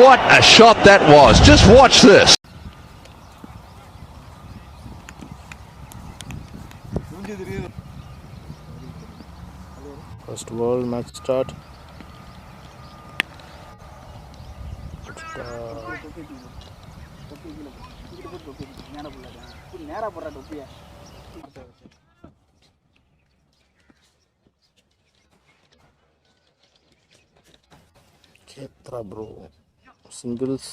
What a shot that was. Just watch this. First ball, match start. Ketra bro, singles.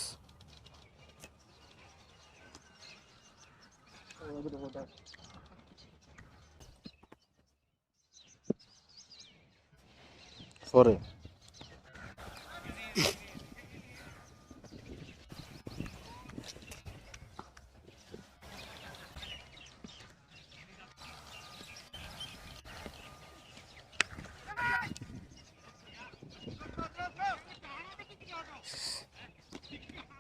For it.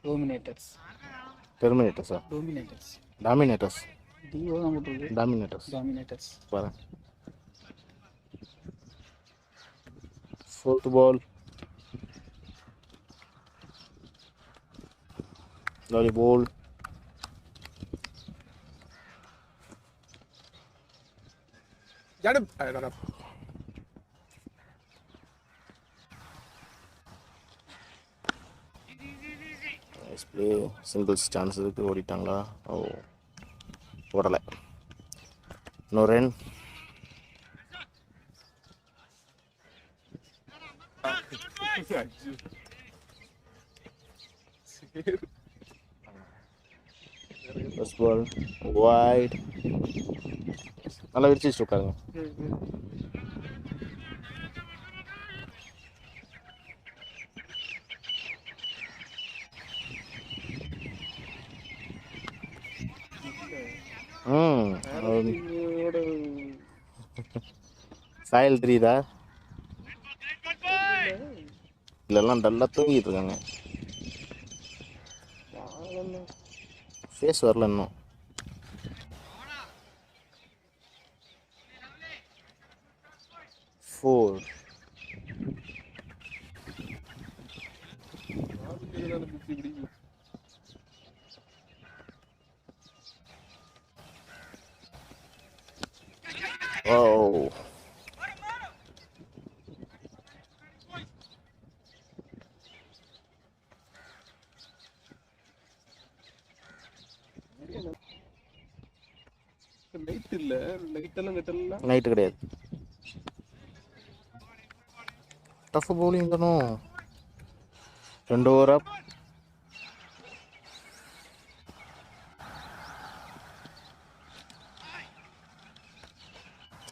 Dominators. Terminators. Dominators. Dominators. Dominators. Dominators. Dominators. Fourth ball. Lovely ball. Nice play. Singles chance இருக்கு ஓடிட்டாங்களா? ஓ ஓடல. No run. First ball wide. நல்லா விரிச்சு உட்காருங்க. சாயல் தெரியுதா? இல்லெல்லாம் டல்லா தூங்கிட்டு இருக்காங்க. ஃபேஸ் வரல இன்னும். Four. Oh. நைட்டு கிடையாது. டஃப் பவுலிங் தானும். 2 ஓவரா.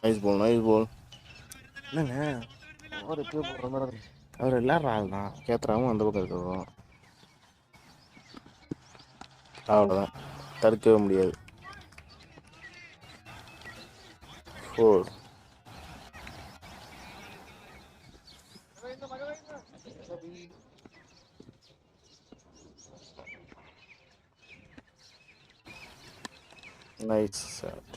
Nice ball, nice ball. என்னங்க ஓவர் எப்போ போடுற மாதிரி அவர் விளையாடுற ஆள் தான். கேத்துறாவும் அந்த பக்கம் இருக்கிறோம். அவ்வளோதான், தடுக்கவே முடியாது. 4. Nice shot.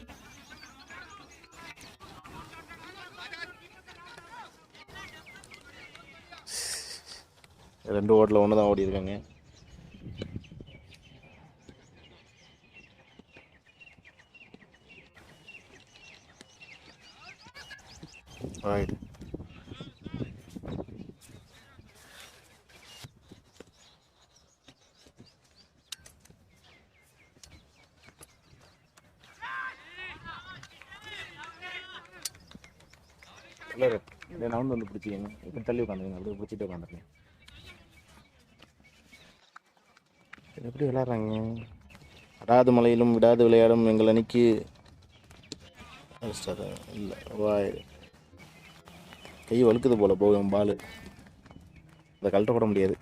ரெண்டு ஓவரில் ஒன்று தான் ஓடி இருக்காங்க. ரைட். இல்லை நான் வந்து பிடிச்சிக்கங்க. இப்போ தள்ளி உட்காந்துருங்க. அப்படியே பிடிச்சிட்டு உட்காந்துருக்கேன். எப்படி விளையாடுறாங்க? விடாது மலையிலும் விடாது விளையாடும் எங்கள் அணிக்கு இல்லை. வாய் கை வழுக்குது போல போகும் பால். அதை கழட்ட போட முடியாது.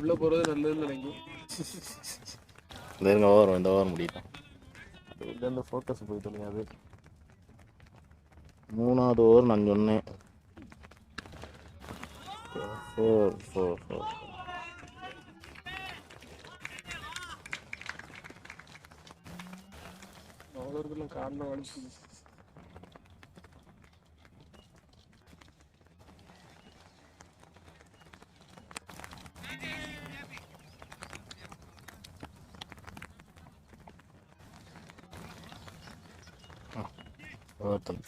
உள்ள போறது நல்லதுன்னு நினைக்கும். இந்த இருங்க ஓவர், இந்த ஓவர் முடியட்டும். இந்த ஃபோக்கஸ் போயிட்டு இல்லையாது. 3வது ஓவர் நான் சொன்னேன். 4. காரணம் அடிச்சு ஒருத்தன்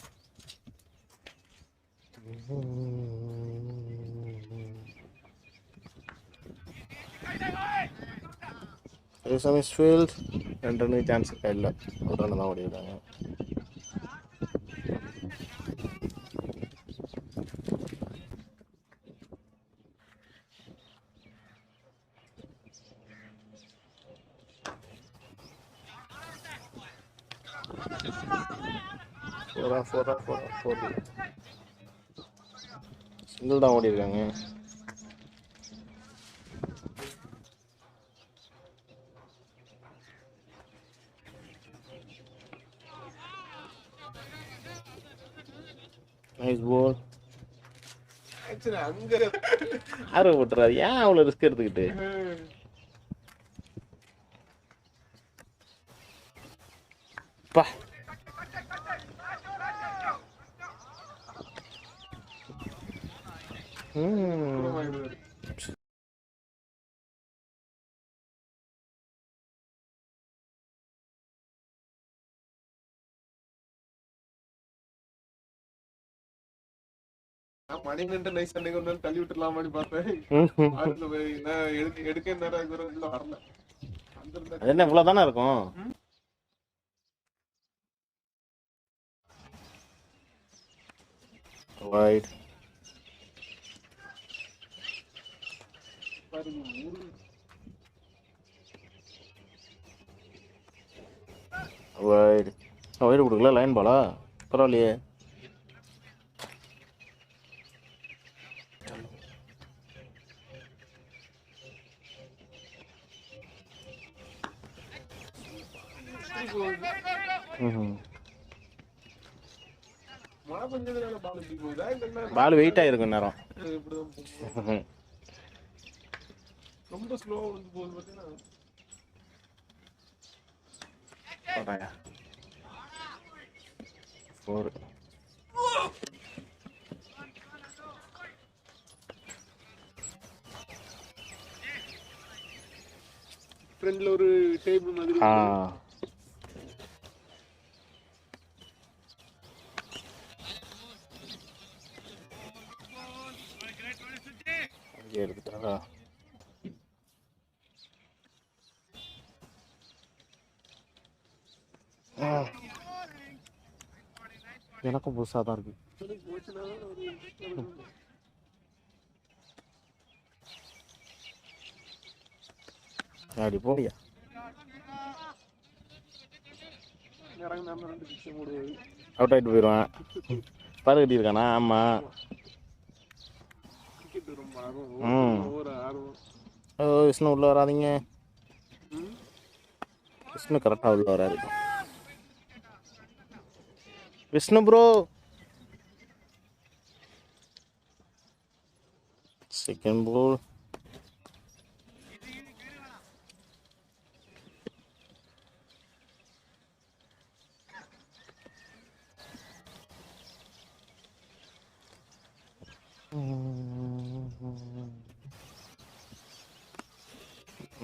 ஃபீல்ட் 2 ரன் சான்ஸ் இல்லை, ஒரு ரன் தான் ஓடிடுறாங்க. சிங்கிள் தான் ஓடி இருக்காங்க. Nice ball. அங்க ஆர்வ போட்டுறாரு, ஏன் அவ்வளோ ரிஸ்க் எடுத்துக்கிட்டு? பா மணிகண்டன் நைஸ் அன்னைக்கு ஒரு நாள் தள்ளி விட்டுலாமான்னு பார்த்தேன். அதுல போய் நான் எடுக்க நேரம் வரல. அது என்ன இவ்வளோ தானே இருக்கும்? Wide. Wide. வைடு கொடுக்கல, லைன் பாலா? பரவாயில்லையே. பால் வெயிட் ஆயிருக்கும் நேரம். ரொம்ப ஸ்லோவா வந்து போகுது பாத்தீங்கன்னா. ஃப்ரண்ட்ல ஒரு டேபிள் மாதிரி. எடுத்துட்டாரா? எனக்கும் புதுசாக தான் இருக்கு. அப்படி போடியா? அவுட் ஆகிட்டு போயிடுவேன். பாரு கட்டியிருக்கானா? ஆமாம். விஷ்ணு உள்ள வராதிங்க. விஷ்ணு கரெக்டாக உள்ள வராது. Vishnu bro second ball.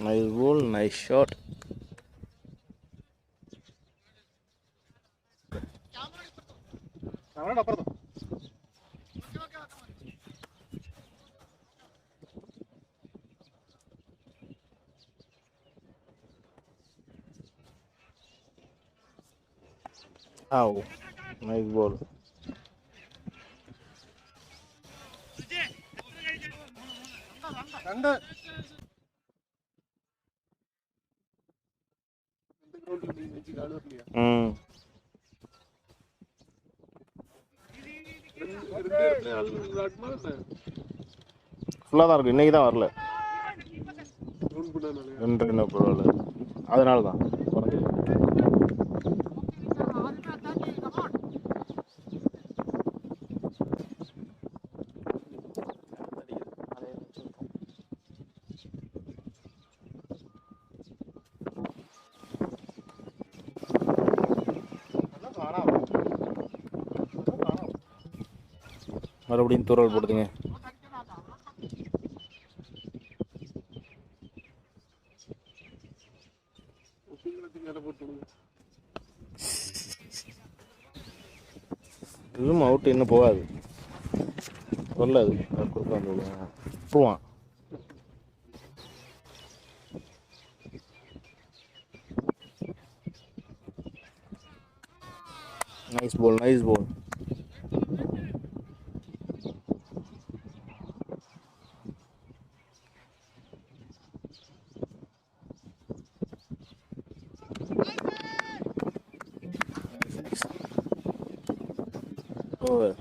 Nice ball, nice shot. Ow, nice ball. ஃபுல்லாக தான் இருக்கு. இன்னைக்கு தான் வரல. 2 ரன் பரவாயில்ல, அதனால தான். மறுபடியும் தூரல் போடுதுங்க. அவுட்டு இன்னும் போகாது கொல்லாது குறுக்க வந்து விடுவான். Nice ball nice ball. Over.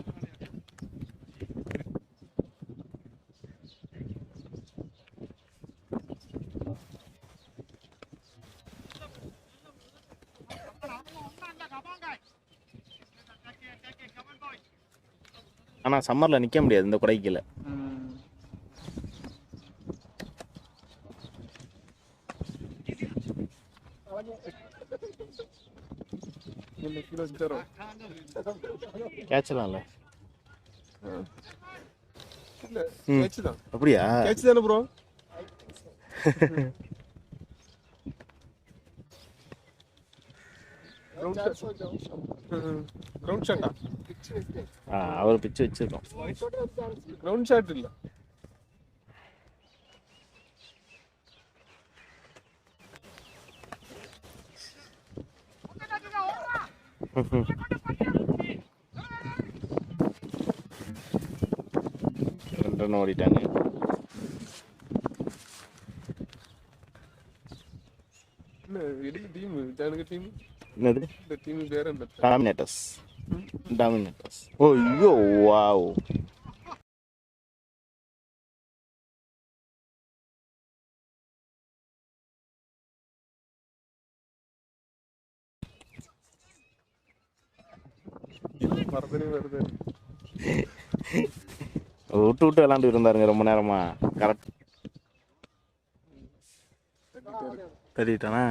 ஆனால் சம்மரில் நிற்க முடியாது இந்த குடைக்கில். கேட்சலாம்ல. அப்படியா? கேட்ச் தானே ப்ரோ. கிரவுண்ட் ஷாட்டா? அவர் பிச்சு வச்சிருக்கோம். கிரவுண்ட் ஷாட் இல்ல. ரன் ஓடிட்டாங்க. டீம் ஜானுக்கு டீம் என்னது? இந்த டீம் பேர் என்ன? டாமினேட்டர்ஸ். டாமினேட்டர்ஸ். ஓ ஐயோ வாவ். மறந்துனே வருது. விட்டு விட்டு விளாண்டு இருந்தாருங்க ரொம்ப நேரமா. கரெக்ட் தட்டிட்டானா?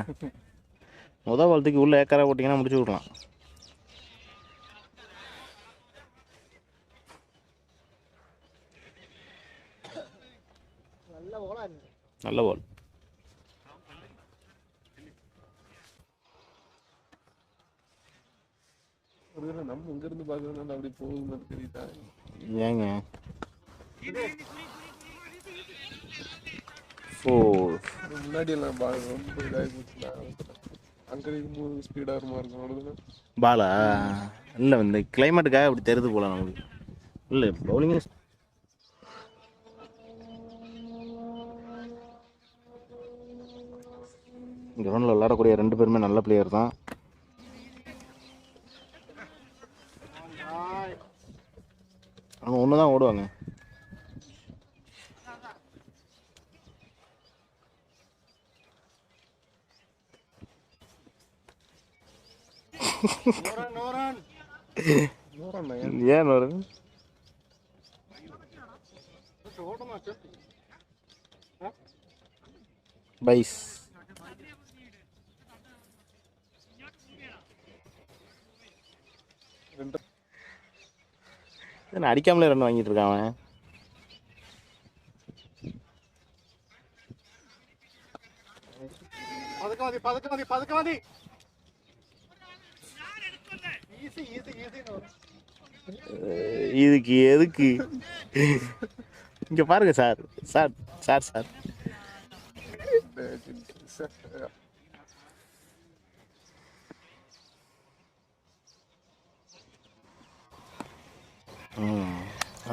முதல் பாலத்துக்கு உள்ள ஏக்கரா போட்டிங்கன்னா முடிச்சு விடலாம். நல்ல பால். நம்ம இங்க இருந்து பாக்குறதுனால அப்படி போகுதுன்னு தெரியுதா? ஏங்க முன்னாடி எல்லாம் ரொம்ப இதாகி போச்சுல. அங்க இருக்கும்போது ஸ்பீடா இருக்கும். பாலா இல்லை இந்த கிளைமேட்டுக்காக அப்படி தெரியுது போல நம்மளுக்கு. இல்லை பவுலிங் கிரவுண்டில் விளையாடக்கூடிய 2 பேருமே நல்ல பிளேயர் தான். ஆனால் ஒன்று தான் ஓடுவாங்க. ஏன் வரும்? பைஸ் அடிக்காமலே ரன் வாங்கிட்டு இருக்கான் அவன். இதுக்கு எதுக்கு இங்க பாருங்க சார் சார் சார் சார்.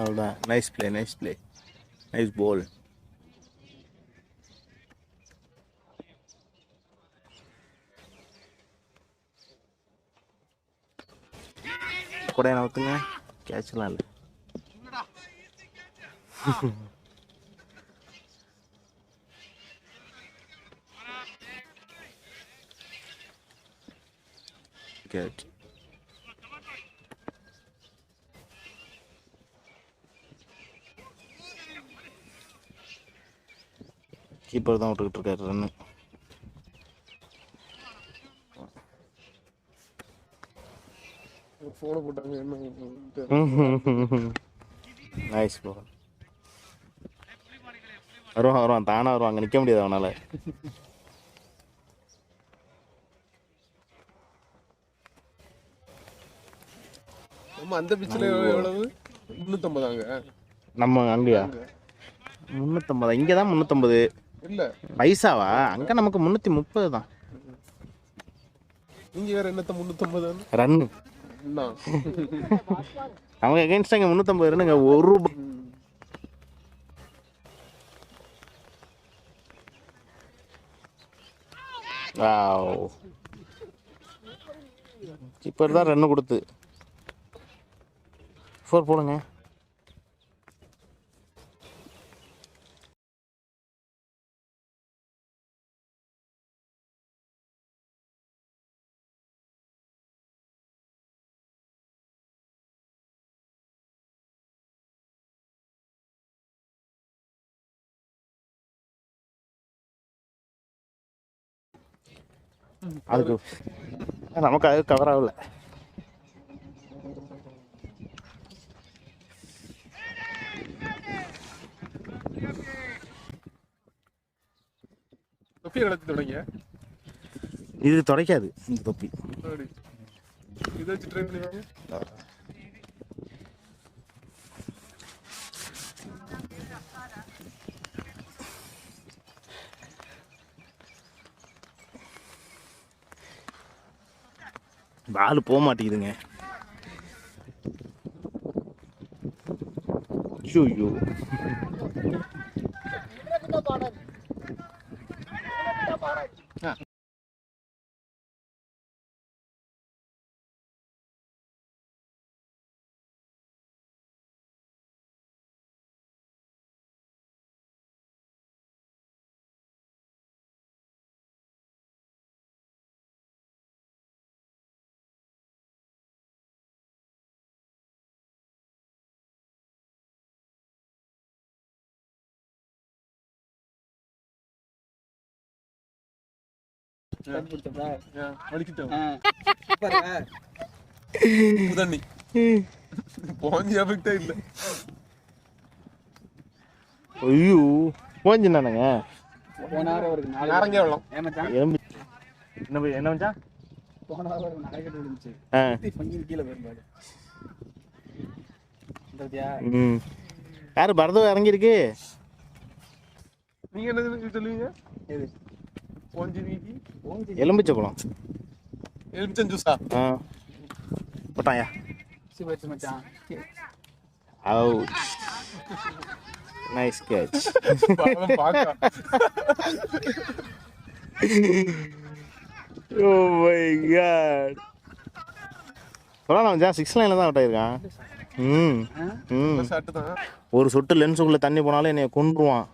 அவ்வளோதான். Nice play nice play nice ball. கூட நவுத்துங்க. கேட்சலாம் இல்லை. கேட்ச். கீப்பர் தான் விட்டுக்கிட்டு இருக்காரு ரன்னு. போன போட்டாங்க என்ன? Nice ball. வருவான் தானா வருவான். அங்கே நிற்க முடியாது அவனால. நம்ம அந்த பிச்சில் எவ்வளவு 350 நம்ம அங்கேயா 350? இங்கே தான் 350 இல்ல பைசாவா? அங்கே நமக்கு 330 தான். நீங்க வேற என்னத்த 350 ரன்னு என்ன அவங்க எகென்ஸ்ட் அங்கே 350 ரன்னுங்க. ₹1. கீப்பர் தான் ரன்னு கொடுத்து 4 போடுங்க. அதுக்கு நமக்கு அது கவர் ஆகல. தொப்பி கலத்தி தொடங்க. இது துடைக்காது இந்த தொப்பி. இதை வச்சு ட்ரை பண்ணுவாங்க. பால் போக மாட்டேங்குதுங்க. ஐயோ ஐயோ போஞ்சுனானுங்க. என்ன வச்சா யாரு பரதம் இறங்கிருக்கு. நீங்க என்ன சொல்லுவீங்க? எலும்பிச்ச பழம் எலுமிச்சம் ஜூஸா போட்டாயா? மச்சான் out. Nice catch. Oh my god. பரவாயில்ல 6 லைன்ல தான் அவுட் ஆயிருக்கான். ஒரு சொட்டு லென்ஸுக்குள்ள தண்ணி போனாலும் என்னைய கொன்றுவான்.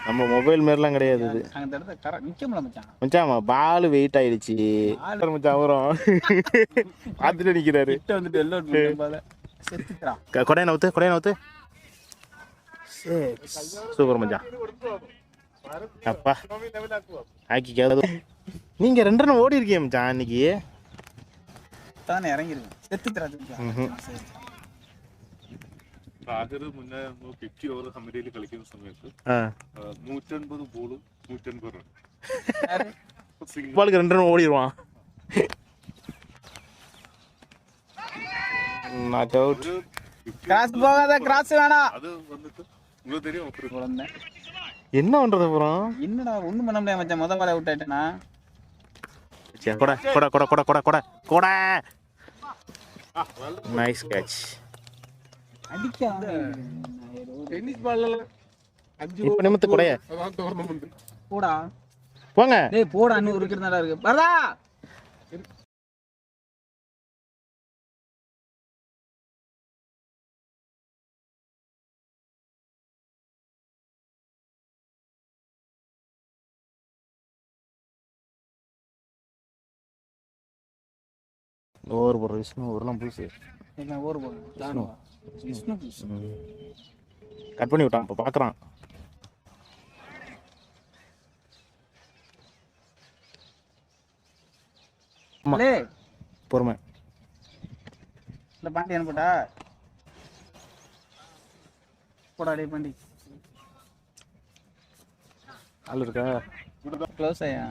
நம்ம மொபைல் மாதிரிலாம் கிடையாது இது. மச்சான் பால் வெயிட் ஆயிடுச்சு மச்சான். வரும் பார்த்துட்டு நிற்கிறாரு. கொடையை நவுத்து. சூப்பர் மச்சான். அப்பா ஆக்கி கேது. நீங்க 2 ரன் ஓடி இருக்கீங்க மச்சான் இன்னைக்கு. தானே இறங்கிருக்கு. റാഗർ മുന്നേ 50 ഓവർ സമരയിൽ കളിക്കുന്ന സമയത്ത് 150 ബോളും 150 റൺ. பாலுக்கு 2 ரன் ஓடிடுவான். Not out. கிராஸ் போகாத, கிராஸ் வேணா. அது வந்துட்டு உங்களுக்கு தெரியும் ஒரு குழந்தை என்ன பண்றது அப்புறம்? என்னடா ஒண்ணும் பண்ண முடியாது மச்சான். முதல் பால் அவுட் ஆயிட்டேனா. கொட. Nice catch. டென்னிஸ் பால்ல 5 நிமிஷத்துக்கு கொடைய அதான் டோர்னமென்ட். போடா போங்க. டேய் போடா, இன்னும் ஒரு கிரனடா இருக்கு. வரடா. ஓவர் போடுற விஷ்ணு ஒருலாம் புதுசு. என்ன ஓவர் போடுறேன் விஷ்ணு கட் பண்ணி விட்டான். இப்போ பார்க்குறான். பொறுமை. இல்லை பாண்டி அனுப்பிட்டா போடா. டே பாண்டி ஆள் இருக்கா? க்ளோஸ் ஆயா.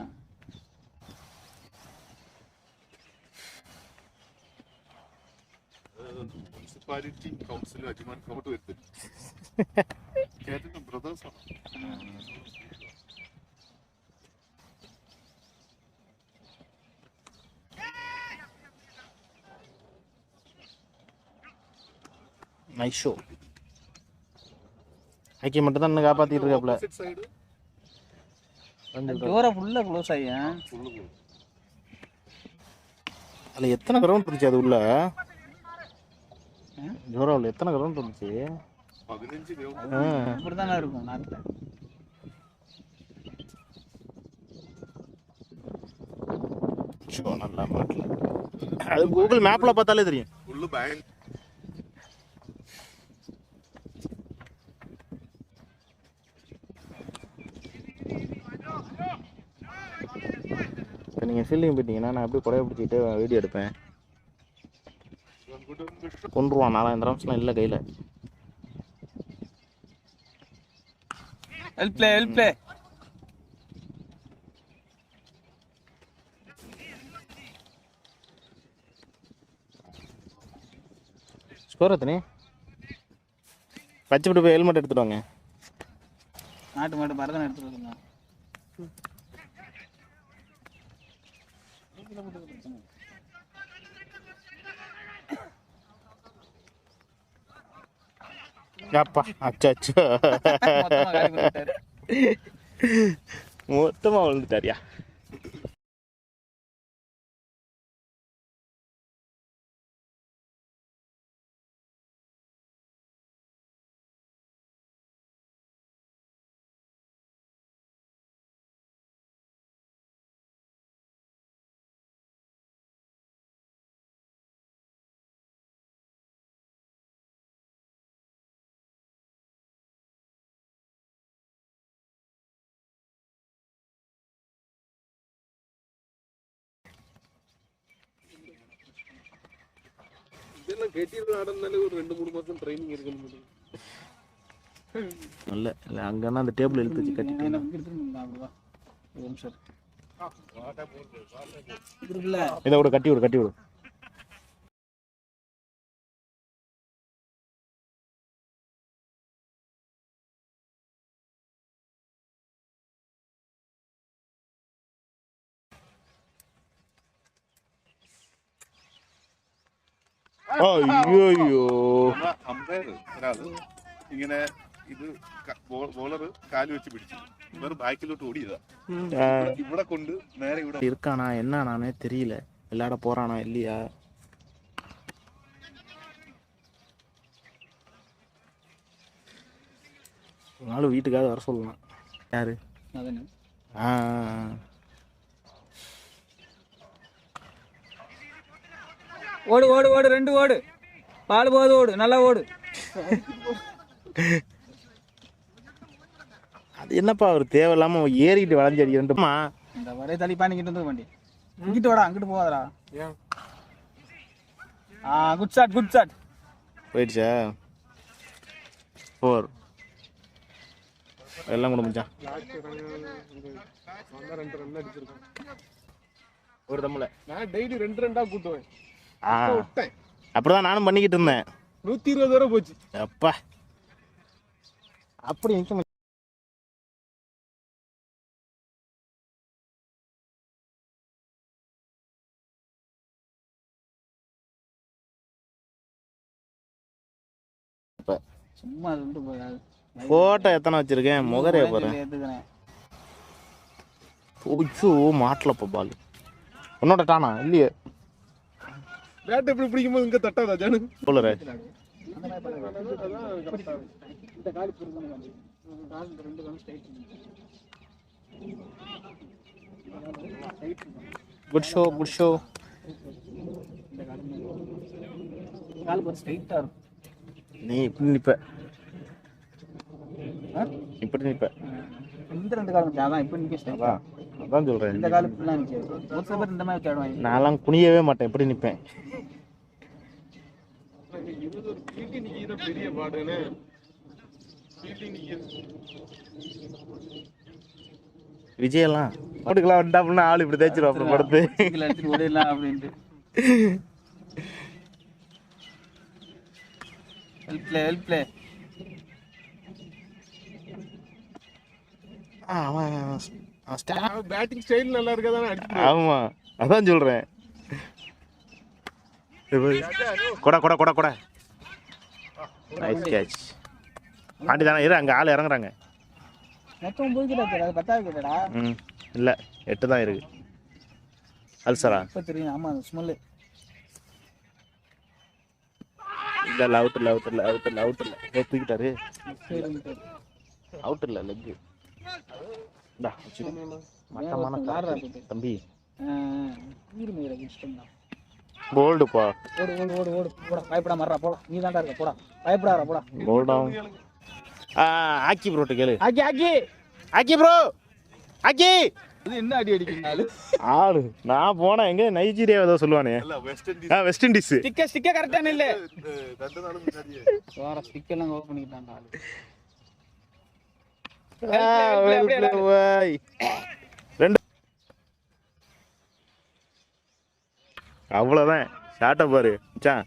മുനിസിപ്പാലിറ്റി കൗൺസിൽ അജ്മാൻ അങ്ങോട്ട് വരുത്തില്ല കേട്ടിട്ട് ബ്രദേഴ്സ് ആണ്. Nice show. ஐக்கியம் மட்டும் தான் இன்னும் காப்பாற்றிட்டு இருக்காப்புல. ഓപ്പോസിറ്റ് സൈഡ് டோரை ஃபுல்லாக க்ளோஸ் ஆகி ഫുള്ള് പോകും. அதில் எத்தனை கிரவுண்ட் இருந்துச்சு அது உள்ள? ஜோராவில் எத்தனை கிரவுண்ட் இருந்துச்சு? 15 கிரவுண்ட் இப்படி தானே இருக்கும் நாட்டில். ஷோ நல்லா மாட்டல. அது கூகுள் மேப்பில் பார்த்தாலே தெரியும். Full bank. இப்போ நீங்கள் ஃபீல்டிங் போயிட்டீங்கன்னா நான் அப்படியே குறைய பிடிச்சிட்டு வீடியோ எடுப்பேன். கொண்டுருவான். 4000 ரவுண்ட்ஸ்லாம் இல்லை கையில். Help play. ஸ்கோர் எத்தனை? பச்சை போய் ஹெல்மெட் எடுத்துட்டு வாங்க. நாட்டு மாட்டு பரதம் எடுத்துட்டு வரணும். அப்பா அச்சா மொத்தமாக விழுந்துட்டாரியா. இதெல்லாம் கெட்டிட்டு ஆடுறதுனால ஒரு 2-3 மாசம் ட்ரைனிங் இருக்கணும். இல்லை இல்லை அங்கன்னா அந்த டேபிள் இழுத்து வச்சு கட்டிட்டு இதை விட கட்டி விடு. അയ്യോ അമ്പയർ ഒരാള് ഇങ്ങനെ ഇത് ബോളർ കാല് വെച്ച് പിടിച്ചു, ഇവർ ബാക്കിലോട്ട് ഓടിയതാ. ഇവിടെ കൊണ്ട് നേരെ ഇവിടെ இருக்கானா என்னன்னு தெரியல. விளையாட போறானா இல்லையா? ஒரு நாள் வீட்டுக்காவது வர சொல்லலாம். யாரு? ஓடு 2 ஓடு. பால் போது ஓடு, நல்லா ஓடு. அது என்னப்பா ஒரு தேவையில்லாம ஏறிட்டு வளைஞ்சு அடிக்கிறேன்ட்டுமா. இந்த ஒரே தள்ளி பாண்டிக்கிட்டு வந்து வண்டி இங்கிட்டு வாடா, அங்கிட்டு போகாதடா. Good shot. போயிடுச்சா? 4 எல்லாம் கூட முடிச்சான். ஒரு தம்முல நான் டெய்லி 2 கூட்டுவேன். அப்படிதான் நானும் பண்ணிக்கிட்டு இருந்தேன். 120 வரை போச்சு. அப்பா அப்படி நிக்க சும்மா சொல்லிட்டு போகாது. போட்டோ எத்தனை வச்சிருக்கேன் முகரைய பாரு. ஓச்சோ மாட்டலப்பா பால். உன்னோட டானா இல்லையே? பேட் எப்படி பிடிக்கும்போது இங்க தட்டாதா ஜானு போலரே. இந்த கால் புரியுது வந்து. கால் 2 கால் ஸ்ட்ரைட். Good show. இந்த கால் ஒரு ஸ்ட்ரைட்டா இருக்கும். நீ இப்படி நிப்ப. இப்படி நிப்ப. இந்த 2 கால் அதான் இப்படி நிக்க ஸ்ட்ரைட்டா. அதான் சொல்றேன். இந்த கால் ஃபுல்லா நிக்க. ஒரு சில பேர் இந்த மாதிரி வச்சாடுவாங்க. நான்லாம் குனியவே மாட்டேன், இப்படி நிப்பேன். இது ஒரு பீட்டி நிக்கிற பெரிய பாடுனே. பீட்டி நிக்கிற விஜயெல்லாம் ஓடுக்கலாம் வந்தா அப்படின்னா ஆள் இப்படி தேய்ச்சிரும் அப்புறம் படுத்து எடுத்துட்டு ஓடிடலாம் அப்படின்ட்டு. ஹெல்ப் ப்ளே பேட்டிங் ஸ்டைல் நல்லா இருக்கதானே அடிச்சு. ஆமா அதான் சொல்றேன். கொடா கொடா கொடா கொடா. Nice catch. பாண்டி தானே இரு, அங்கே ஆள் இறங்குறாங்க. மொத்தம் போய்கிட்டா அது 10 கேட்டடா. இல்லை 8 தான் இருக்கு. அல்சரா இப்போ தெரியும். ஆமா ஸ்மெல்லு. இல்லை அவுட் இல்லை தூக்கிட்டாரு. அவுட் இல்லை லெக்கு. மட்டமான தம்பி. போல்டுப்பா. ஓடு போடா. பயப்படாம மறா போடா. நீ தான்டா இருக்க போடா. பயப்படாத போடா. போல்டா. ஆக்கி ப்ரோட்ட கேளு. ஆக்கி ப்ரோ ஆக்கி. அது என்ன அடி அடிக்குது ஆளு. நான் போனா எங்க நைஜீரியா ஏதோ சொல்லுவானே. West Indies. ஸ்டிக்க கரெக்டான இல்ல. 2 நாள் முன்னாடியே வேற ஸ்டிக் எல்லாம் ஓபன் பண்ணிட்டான்டா ஆளு. அவ்வளவுதான். ஷாட்ட பாரு மச்சான்.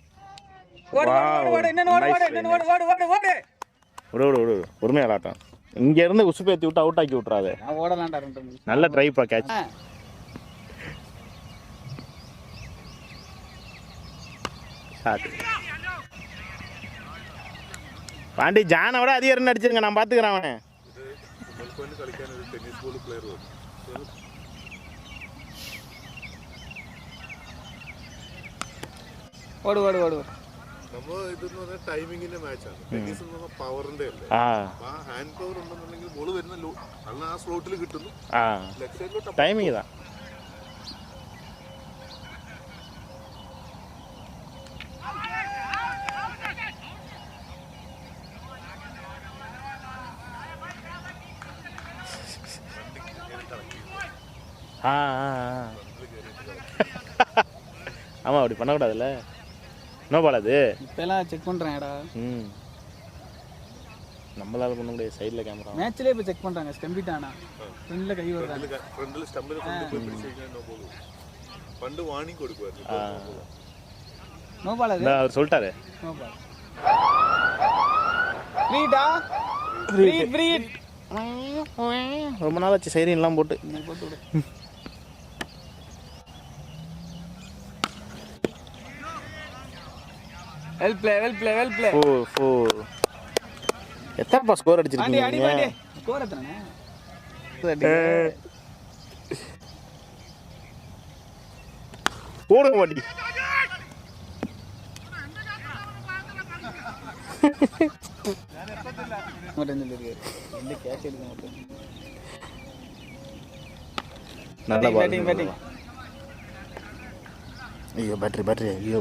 பொறுமையா விளாட்டம். இங்க இருந்து உசுப்பேத்தி விட்டு அவுட் ஆக்கி விட்டுறாது. நல்ல ட்ரைப்பா கேட்ச். பாண்டி ஜானை விட அதிக ரன் அடிச்சிருங்க. நான் பாத்துக்கிறேன் அவனை. ഓട് നമ്മൾ ഇതെന്ന് ടൈമിങ്ങിന്റെ മാച്ചാണ്. ടെന്നീസ് എന്ന് പറഞ്ഞാൽ പവറിന്റെ അല്ലേ. ആ ഹാൻഡ് പവർ ഉണ്ടെന്നുണ്ടെങ്കിൽ ബോൾ വരുന്ന നല്ല ആ സ്ലോട്ടിൽ കിട്ടുന്നു. ലെഗ് സൈഡിലോട്ട് ടൈമിങ് ഇതാ. ஆமா அப்படி பண்ணக்கூடாதுல்ல. என்ன பால் அது? இப்பெல்லாம் செக் பண்றேன்டா. நம்மளால பண்ண முடியாது. சைடுல கேமரா. மேட்ச்லயே இப்ப செக் பண்றாங்க. ஸ்டம்பிட்டானா ஃப்ரண்ட்ல கை வருதாங்க. ഫ്രണ്ടിൽ സ്റ്റമ്പിൽ കൊണ്ട് പോയി പിടിച്ചു കഴിഞ്ഞാൽ നോ ബോൾ. പണ്ട് വാർണിംഗ് കൊടുക്കുവായിരുന്നു. நோ பால் அது. அவர் சொல்லிட்டாரு. No ball. ஃப்ரீடா. ஃப்ரீ. ரொம்ப நாள் ஆச்சு சைரன் எல்லாம் போட்டு. போட்டு விடு. Well play. 4 எத்தனை ஸ்கோர் அடிச்சிருக்கீங்க? அடி ஸ்கோர் எத்தனை? போடுங்க மாட்டி. நல்ல பால். ஐயோ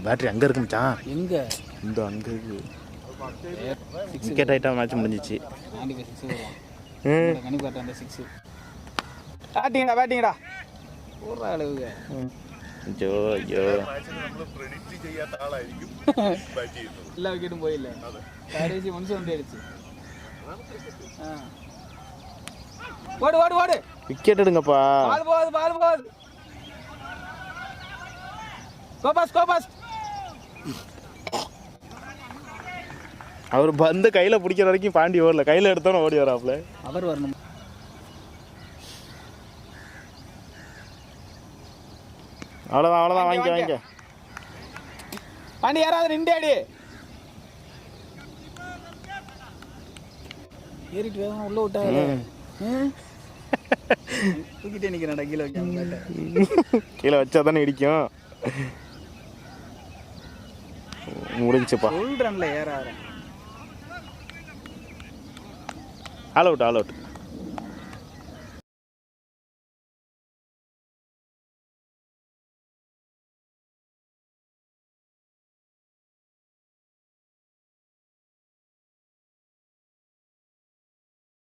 பேட்டரி அங்க இருக்கு மச்சான். எங்க? இந்த அங்க இருக்கு. விக்கெட் ஆயிட்டா மேட்ச் முடிஞ்சிச்சு. கணி பாட்ட அந்த 6. பேட்டிங்கடா. ஒரு அளவுங்க. ஐயோ നമ്മൾ പ്രെഡിക്റ്റ് ചെയ്യാത്ത ആളായിരിക്കും ബാറ്റ് ചെയ്യുന്നത്. എല്ലാ വിക്കറ്റും പോയില്ലേ? കടേജി മനുഷ്യ വണ്ടി അടിച്ചു. ஓடு. விக்கெட் எடுங்கப்பா. பால் போகுது. கோபாஸ். அவர் பந்து கையில பிடிக்கிற வரைக்கும் பாண்டி ஓடல. கையில எடுத்தோன்னு ஓடி வராப்ல. அவர் வரணும். அவ்வளவுதான் வாங்கிக்க. பாண்டி யாராவது நின்று அடி. ஏறிட்டு வேகமா உள்ள விட்டாரு. தூக்கிட்டே நிக்கிறேன்டா. கீழே வச்சா தானே இடிக்கும். முடிஞ்சுப்பா. சொல்றேன்ல ஏறாரு. All out.